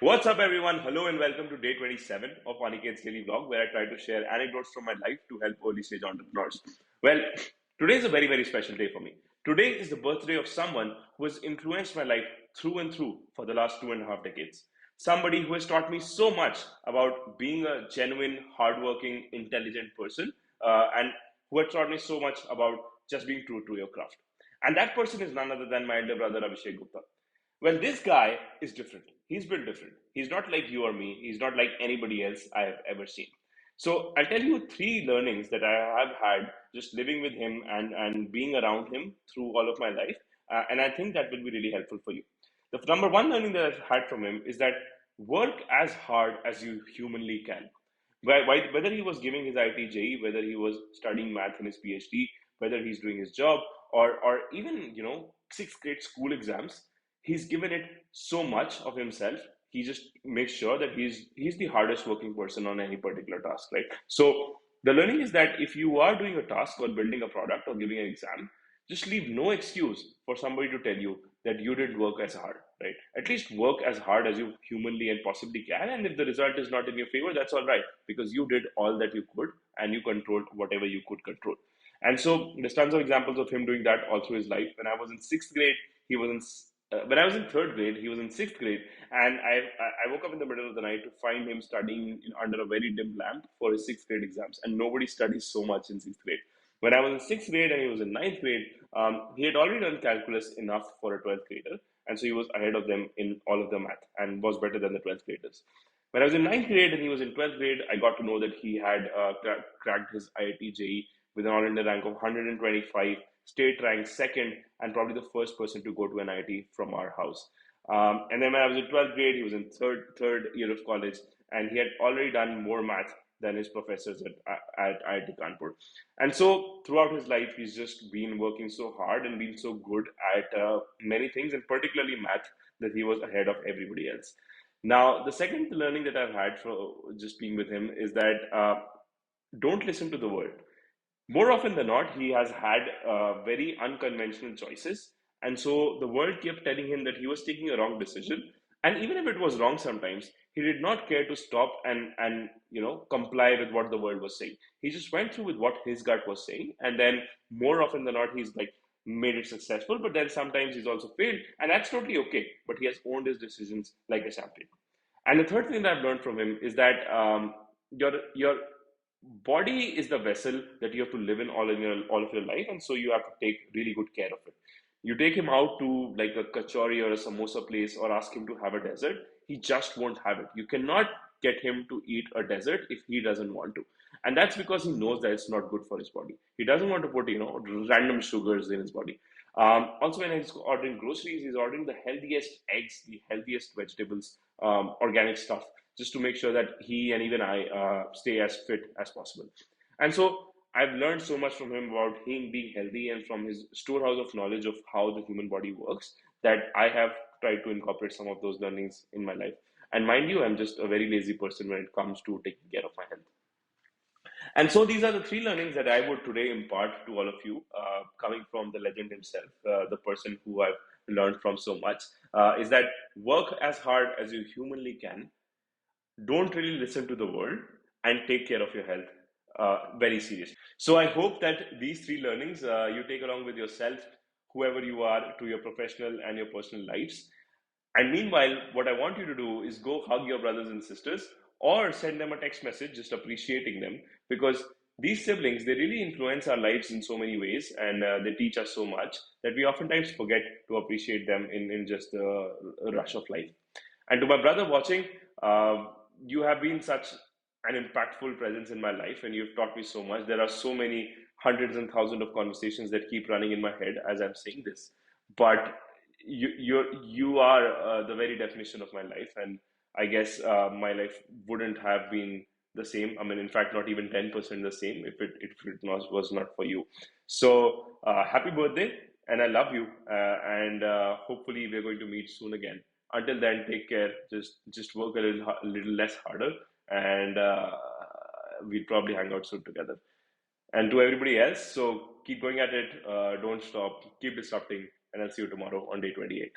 What's up, everyone? Hello and welcome to day 27 of Aniket's daily vlog, where I try to share anecdotes from my life to help early stage entrepreneurs. Well, today is a very, very special day for me. Today is the birthday of someone who has influenced my life through and through for the last 2.5 decades. Somebody who has taught me so much about being a genuine, hardworking, intelligent person, and who has taught me so much about just being true to your craft. And that person is none other than my elder brother, Abhishek Gupta. Well, this guy is different. He's built different. He's not like you or me. He's not like anybody else I have ever seen. So I'll tell you three learnings that I have had just living with him and being around him through all of my life. And I think that will be really helpful for you. The number one learning that I've had from him is that work as hard as you humanly can. Whether he was giving his ITJE, whether he was studying math in his PhD, whether he's doing his job, or even sixth grade school exams, he's given it so much of himself. He just makes sure that he's the hardest working person on any particular task, right? So the learning is that if you are doing a task or building a product or giving an exam, just leave no excuse for somebody to tell you that you didn't work as hard, right? At least work as hard as you humanly and possibly can, and if the result is not in your favor, that's all right, because you did all that you could and you controlled whatever you could control. And so there's tons of examples of him doing that all through his life. When I was in sixth grade, he was in when I was in third grade, he was in sixth grade, and I woke up in the middle of the night to find him studying under a very dim lamp for his sixth grade exams. And nobody studies so much in sixth grade. When I was in sixth grade and he was in ninth grade, he had already done calculus enough for a 12th grader, and so he was ahead of them in all of the math and was better than the 12th graders. When I was in ninth grade and he was in 12th grade, I got to know that he had cracked his IIT JEE with an all India rank of 125, state ranked second, and probably the first person to go to an IIT from our house. And then when I was in 12th grade, he was in third year of college, and he had already done more math than his professors at IIT Kanpur. And so throughout his life, he's just been working so hard and been so good at many things, and particularly math, that he was ahead of everybody else. Now, the second learning that I've had for just being with him is that don't listen to the world. More often than not, he has had very unconventional choices. And so the world kept telling him that he was taking a wrong decision. And even if it was wrong sometimes, he did not care to stop and comply with what the world was saying. He just went through with what his gut was saying. And then more often than not, he's like made it successful. But then sometimes he's also failed. And that's totally okay. But he has owned his decisions like a champion. And the third thing that I've learned from him is that your body is the vessel that you have to live in all of your life, and so you have to take really good care of it. You take him out to like a kachori or a samosa place or ask him to have a dessert, he just won't have it. You cannot get him to eat a dessert if he doesn't want to. And that's because he knows that it's not good for his body. He doesn't want to put random sugars in his body. Also, when he's ordering groceries, he's ordering the healthiest eggs, the healthiest vegetables, organic stuff, just to make sure that he and even I stay as fit as possible. And so I've learned so much from him about him being healthy and from his storehouse of knowledge of how the human body works, that I have tried to incorporate some of those learnings in my life. And mind you, I'm just a very lazy person when it comes to taking care of my health. And so these are the three learnings that I would today impart to all of you, coming from the legend himself, the person who I've learned from so much, is that work as hard as you humanly can, don't really listen to the world, and take care of your health very seriously. So I hope that these three learnings you take along with yourself, whoever you are, to your professional and your personal lives. And meanwhile, what I want you to do is go hug your brothers and sisters or send them a text message just appreciating them, because these siblings, they really influence our lives in so many ways, and they teach us so much that we oftentimes forget to appreciate them in just the rush of life. And to my brother watching, you have been such an impactful presence in my life, and you've taught me so much. There are so many hundreds and thousands of conversations that keep running in my head as I'm saying this. But you are the very definition of my life, and I guess my life wouldn't have been the same. I mean, in fact, not even 10% the same if it was not for you. So happy birthday, and I love you, and hopefully we're going to meet soon again. Until then, take care. Just work a little less harder, and we'll probably hang out soon together. And to everybody else, so keep going at it. Don't stop. Keep disrupting, and I'll see you tomorrow on day 28.